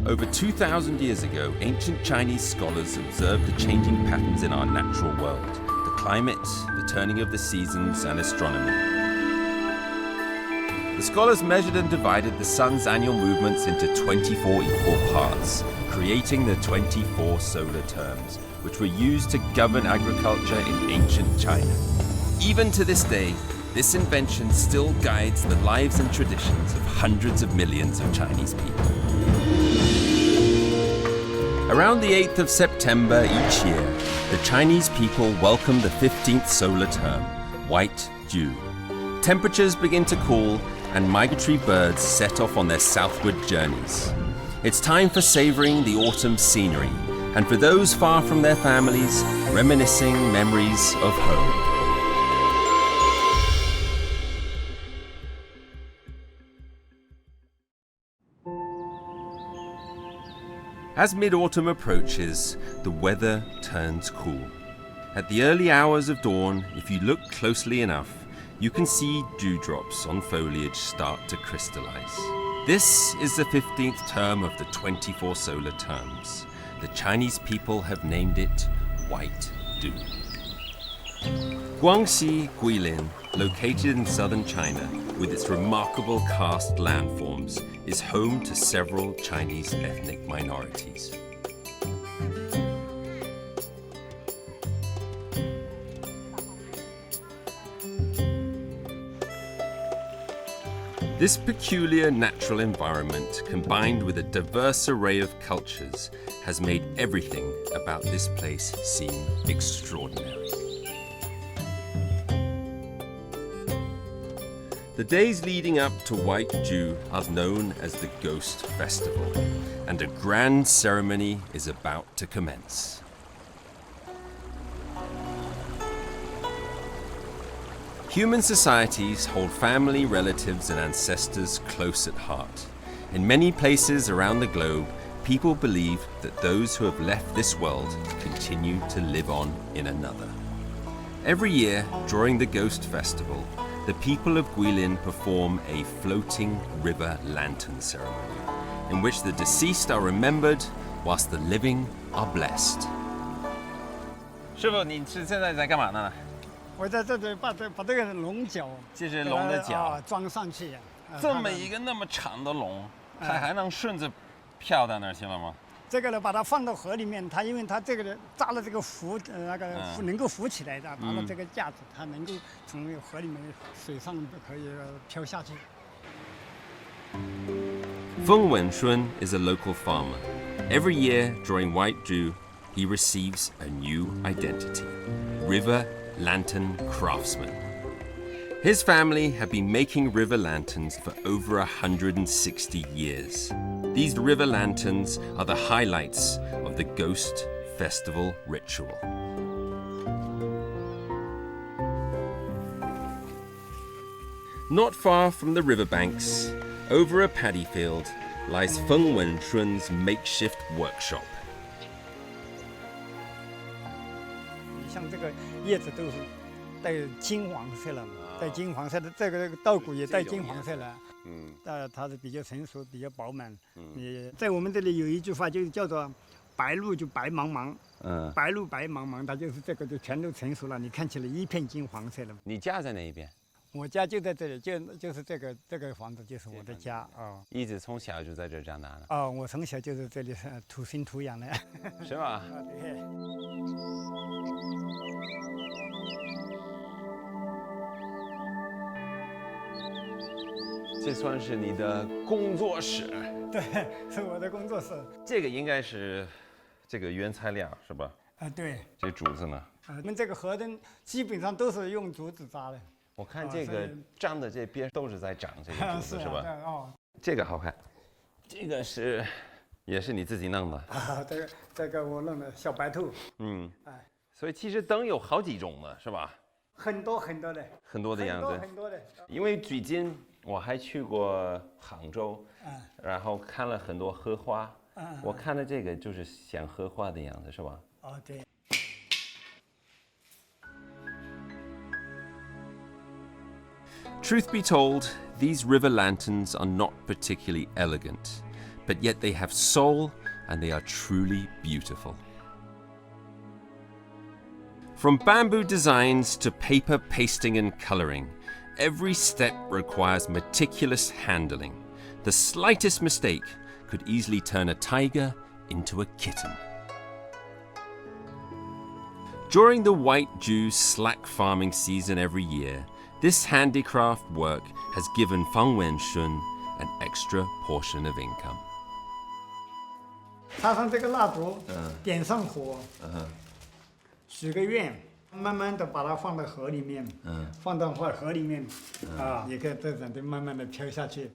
Over 2,000 years ago, ancient Chinese scholars observed the changing patterns in our natural world, the climate, the turning of the seasons, and astronomy. The scholars measured and divided the sun's annual movements into 24 equal parts, creating the 24 solar terms, which were used to govern agriculture in ancient China. Even to this day, this invention still guides the lives and traditions of hundreds of millions of Chinese people. Around the 8th of September each year, the Chinese people welcome the 15th solar term, White Dew. Temperatures begin to cool and migratory birds set off on their southward journeys. It's time for savoring the autumn scenery, and for those far from their families, reminiscing memories of home. As mid-autumn approaches, the weather turns cool. At the early hours of dawn, if you look closely enough, you can see dewdrops on foliage start to crystallize. This is the 15th term of the 24 solar terms. The Chinese people have named it White Dew. Guangxi, Guilin, located in southern China, with its remarkable karst landforms, is home to several Chinese ethnic minorities. This peculiar natural environment, combined with a diverse array of cultures, has made everything about this place seem extraordinary. The days leading up to White Dew are known as the Ghost Festival, and a grand ceremony is about to commence. Human societies hold family, relatives, and ancestors close at heart. In many places around the globe, people believe that those who have left this world continue to live on in another. Every year, during the Ghost Festival, the people of Guilin perform a floating river lantern ceremony, in which the deceased are remembered whilst the living are blessed. 师傅，你是现在在干嘛呢？我在这里把这个龙角，这是龙的角，装上去。这么一个那么长的龙，它还能顺着漂到那儿去了吗？这个呢，把它放到河里面，因为它这个扎了这个浮，能够浮起来的，拿了这个架子，它能够从河里面水上可以漂下去。Feng Wenshun is a local farmer. Every year during White Dew, he receives a new identity: river lantern craftsman. His family have been making river lanterns for over 160 years. These river lanterns are the highlights of the Ghost Festival ritual. Not far from the riverbanks, over a paddy field, lies Feng Wenshun's makeshift workshop. 像这个叶子都是带金黄色了，带金黄色的，这个稻谷也带金黄色了。它是比较成熟，比较饱满。在我们这里有一句话，就叫做“白露就白茫茫”。白露白茫茫，它就是这个就全都成熟了，你看起来一片金黄色了。你家在哪一边？我家就在这里，就是这个房子就是我的家啊。一直从小就在这儿长大的。我从小就是这里土生土养的。是吗？对。这算是你的工作室？对，是我的工作室。这个应该是这个原材料是吧？对。这竹子呢？我们这个河灯基本上都是用竹子扎的。我看这个长的这边都是在长这个竹子是吧？这个好看。这个也是你自己弄的？这个我弄的小白兔。所以其实灯有好几种的是吧？很多很多的。很多的样子。很多的。因为最近我还去过杭州，然后看了很多荷花，我看的这个就是像荷花的样子，是吧？对。Truth be told, these river lanterns are not particularly elegant, but yet they have soul and they are truly beautiful. From bamboo designs to paper pasting and coloring, every step requires meticulous handling. The slightest mistake could easily turn a tiger into a kitten. During the white Jew slack farming season every year, this handicraft work has given Fang Wenshun an extra portion of income. 插上这个蜡烛，点上火，许个愿，慢慢的把它放到河里面，放到河里面，也可以这种的慢慢的飘下去。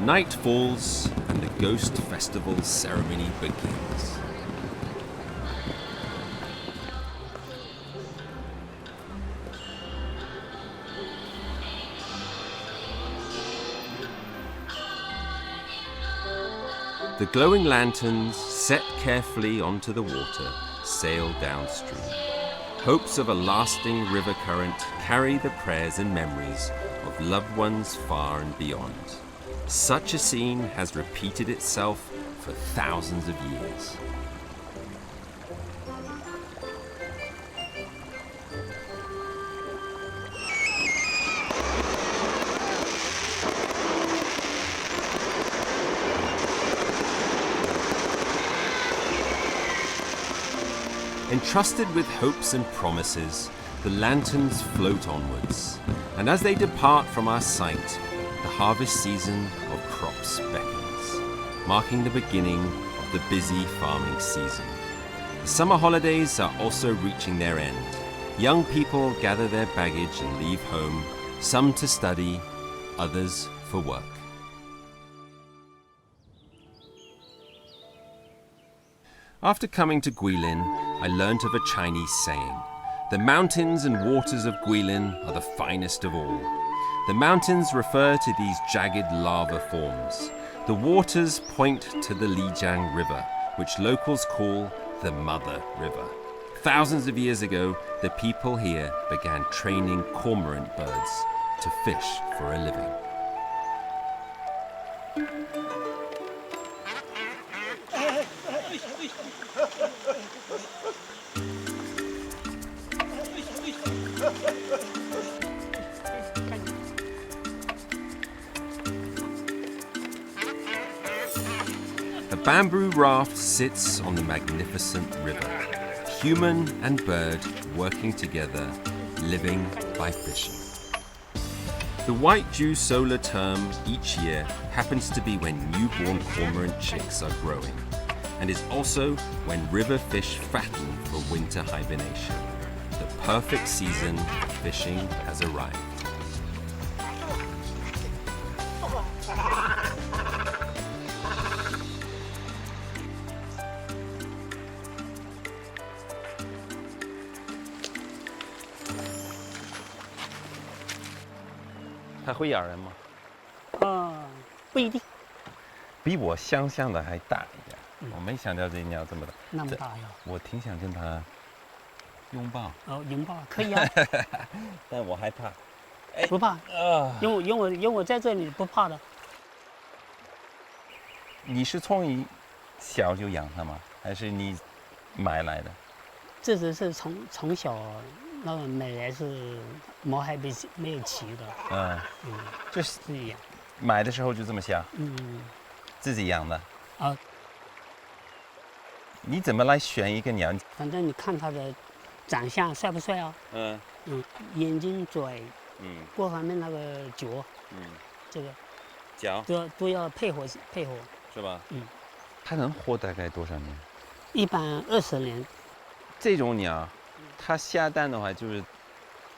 Night falls and the ghost festival ceremony begins. The glowing lanterns, set carefully onto the water, sail downstream. Hopes of a lasting river current carry the prayers and memories of loved ones far and beyond. Such a scene has repeated itself for thousands of years. Entrusted with hopes and promises, the lanterns float onwards, and as they depart from our sight, the harvest season of crops beckons, marking the beginning of the busy farming season. The summer holidays are also reaching their end. Young people gather their baggage and leave home, some to study, others for work. After coming to Guilin, I learnt of a Chinese saying: "The mountains and waters of Guilin are the finest of all." The mountains refer to these jagged lava forms. The waters point to the Lijiang River, which locals call the Mother River. Thousands of years ago, the people here began training cormorant birds to fish for a living. A bamboo raft sits on the magnificent river. Human and bird working together, living by fishing. The White Jew solar term each year happens to be when newborn cormorant chicks are growing, and is also when river fish fatten for winter hibernation. The perfect season for fishing has arrived.它会咬人吗？不一定，比我想象的还大一点。我没想到这鸟这么大。那么大呀！我挺想跟它拥抱。拥抱可以啊，但我害怕。不怕。有我在这里不怕的。你是从小就养它吗？还是你买来的？这只是从小那个买来是毛还没有齐的。这是自己养。买的时候就这么小？自己养的。你怎么来选一个鸟？反正你看它的长相帅不帅啊？眼睛、嘴，各方面那个脚，这个脚都要配合，是吧？它能活大概多少年？一般20年。这种鸟，它下蛋的话，就是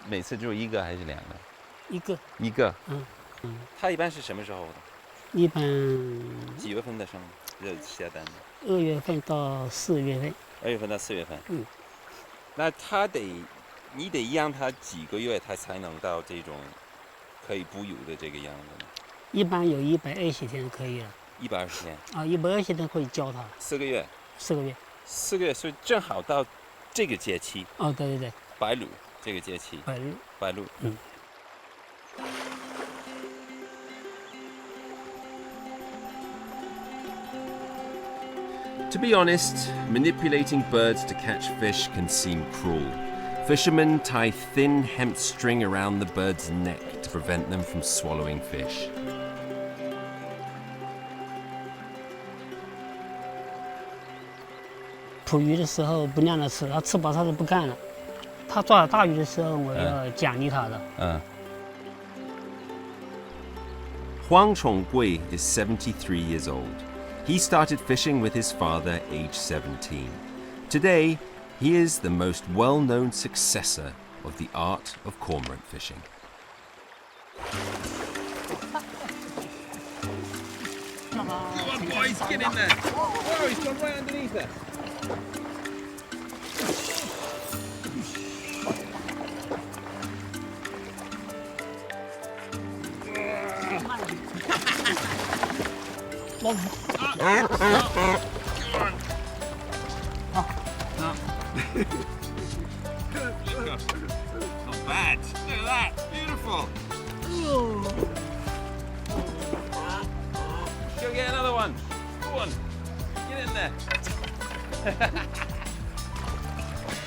每次只有一个还是两个？一个。它一般是什么时候的？一般几月份的下蛋的？2月份到4月份。2月份到4月份。那你得养它几个月，它才能到这种可以哺乳的这个样子呢？一般有120天可以了。120天。120天可以教它。4个月。4个月。4个月，所以正好到这个节气。哦，对对对。白露这个节气。白露。To be honest, manipulating birds to catch fish can seem cruel. Fishermen tie thin hemp string around the bird's neck to prevent them from swallowing fish. 捕鱼的时候不让它吃，它吃饱它就不干了。它抓到大鱼的时候，我要奖励它的。Huang Chonggui is 73 years old. He started fishing with his father aged 17. Today, he is the most well-known successor of the art of cormorant fishing. Come on, boys, get in there. Oh, he's gone right underneath it. Not bad. Look at that. Beautiful. Go get another one. Go on. Get in there.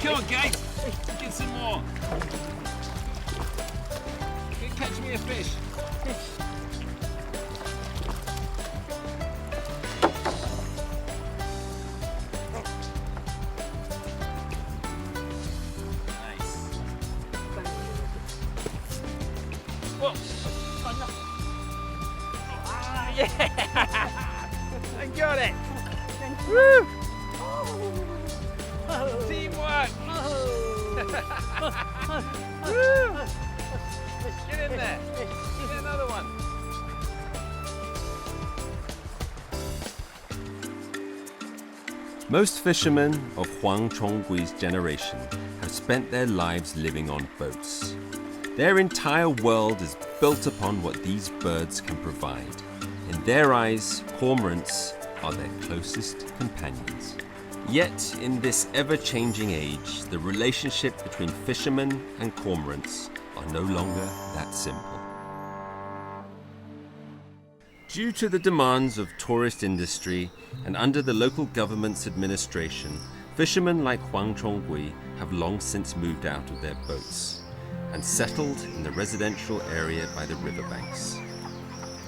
Come on, guys. Get some more. Catch me a fish. Whoa. Yeah! I got it! Woo! Teamwork! Woo! Get in there! Get another one! Most fishermen of Huang Chonggui's generation have spent their lives living on boats. Their entire world is built upon what these birds can provide. In their eyes, cormorants are their closest companions. Yet, in this ever-changing age, the relationship between fishermen and cormorants are no longer that simple. Due to the demands of tourist industry and under the local government's administration, fishermen like Huang Chonggui have long since moved out of their boats and settled in the residential area by the riverbanks.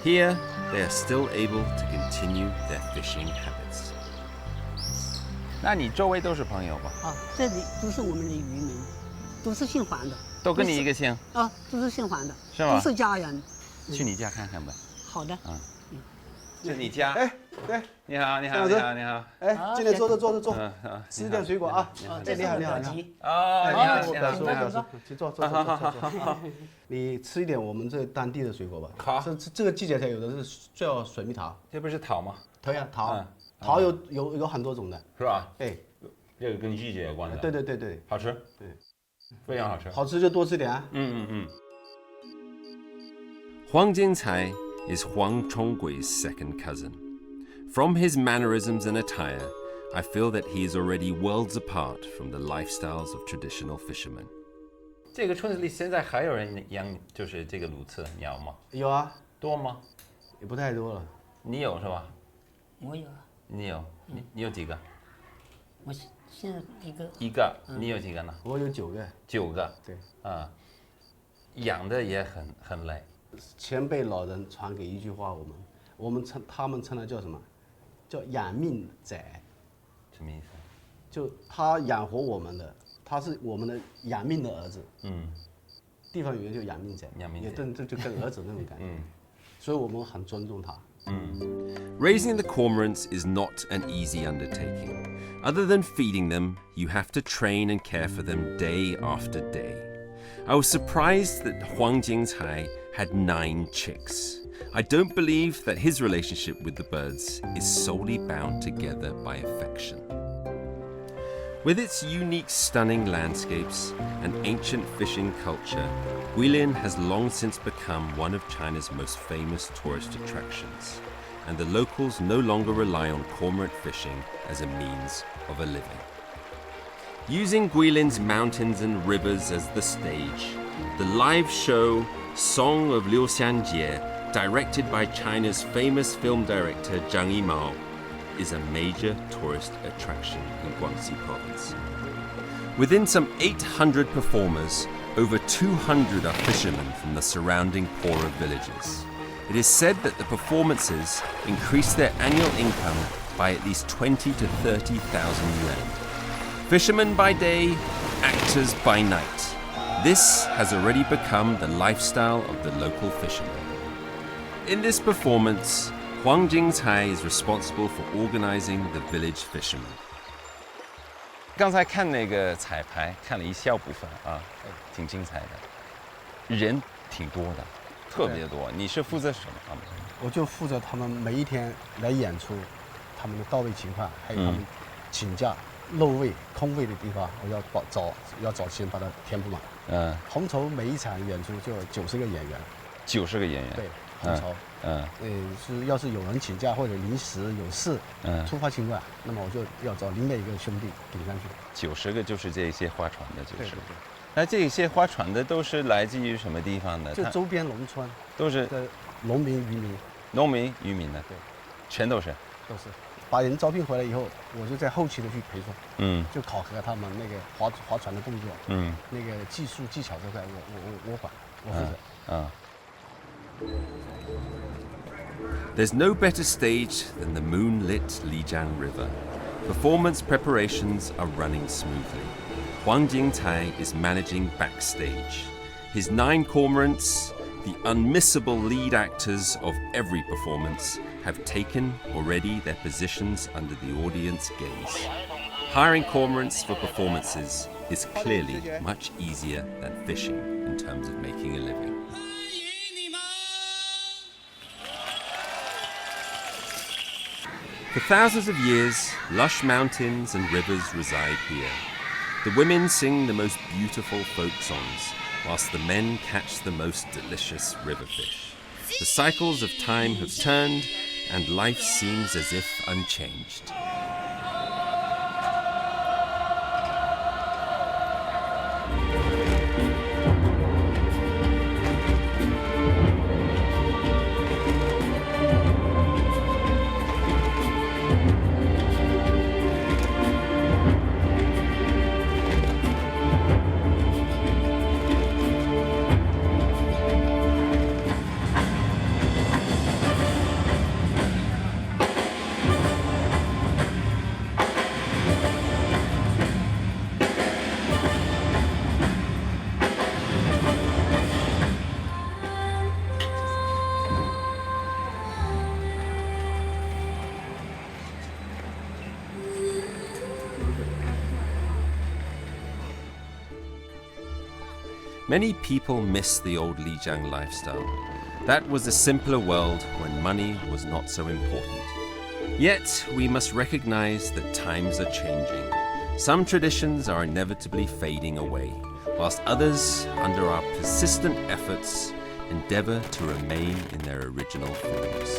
Here, they are still able to continue their fishing habits. 那你周围都是朋友吧？啊，这里都是我们的渔民，都是姓黄的。都跟你一个姓？啊，都是姓黄的，是吗？都是家人。去你家看看呗。好的。是你家？哎，对，你好，你好，你好，你好。哎，进来坐坐，吃点水果啊。这你好。哦，你好，你好，请坐。好。你吃一点我们这当地的水果吧。好。这个季节才有的是叫水蜜桃。这不是桃吗？对呀，桃有很多种的。是吧？哎，这个跟季节有关的。对。好吃。对，非常好吃。好吃就多吃点啊。Huang Jingcai is Huang Chonggui's second cousin. From his mannerisms and attire, I feel that he is already worlds apart from the lifestyles of traditional fishermen. 这个村子里现在还有人养就是这个鸬鹚鸟吗？有啊。多吗？也不太多了。你有是吧？我有啊。你有？你有几个？我现在一个。你有几个呢？我有9个。9个。对。养的也很累。前辈老人传给一句话，他们称它叫什么？叫养命仔。什么意思？就他养活我们的，他是我们的养命的儿子。地方语言就养命仔，也就跟儿子那种感觉。所以我们很尊重他。Raising the cormorants is not an easy undertaking. Other than feeding them, you have to train and care for them day after day. I was surprised that Huang Jingcai had 9 chicks. I don't believe that his relationship with the birds is solely bound together by affection. With its unique, stunning landscapes and ancient fishing culture, Guilin has long since become one of China's most famous tourist attractions, and the locals no longer rely on cormorant fishing as a means of a living. Using Guilin's mountains and rivers as the stage, the live show Song of Liu Xianjie, directed by China's famous film director Zhang Yimou, is a major tourist attraction in Guangxi province. Within some 800 performers, over 200 are fishermen from the surrounding poorer villages. It is said that the performances increase their annual income by at least 20 to 30,000 yuan. Fishermen by day, actors by night. This has already become the lifestyle of the local fishermen. In this performance, Huang Jingcai is responsible for organizing the village fishermen. 刚才看那个彩排，看了一小部分啊，挺精彩的，人挺多的，特别多。你是负责什么方面？我就负责他们每一天来演出，他们的到位情况，还有他们请假、漏位、空位的地方，我要找钱把它填补满。红绸每一场演出就有90个演员。90个演员。对，红绸。是要是有人请假或者临时有事，突发情况，那么我就要找另外一个兄弟顶上去。90个就是这些划船的，就是。对。那这些划船的都是来自于什么地方的？就周边农村，都是农民、渔民。农民、渔民的，对，全都是。都是。把人招聘回来以后，我就在后期的去培训，就考核他们那个划船的动作，那个技术技巧这块，我管，我负责。There's no better stage than the moonlit Lijiang River. Performance preparations are running smoothly. Huang Jingcai is managing backstage. His 9 cormorants, the unmissable lead actors of every performance, have taken already their positions under the audience gaze. Hiring cormorants for performances is clearly much easier than fishing in terms of making a living. For thousands of years, lush mountains and rivers reside here. The women sing the most beautiful folk songs, whilst the men catch the most delicious river fish. The cycles of time have turned, and life seems as if unchanged. Many people miss the old Lijiang lifestyle. That was a simpler world when money was not so important. Yet, we must recognize that times are changing. Some traditions are inevitably fading away, whilst others, under our persistent efforts, endeavor to remain in their original forms.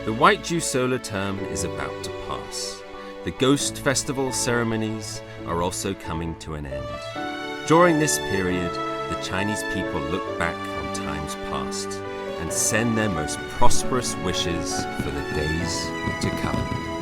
The White Jew solar term is about to pass. The Ghost Festival ceremonies are also coming to an end. During this period, the Chinese people look back on times past and send their most prosperous wishes for the days to come.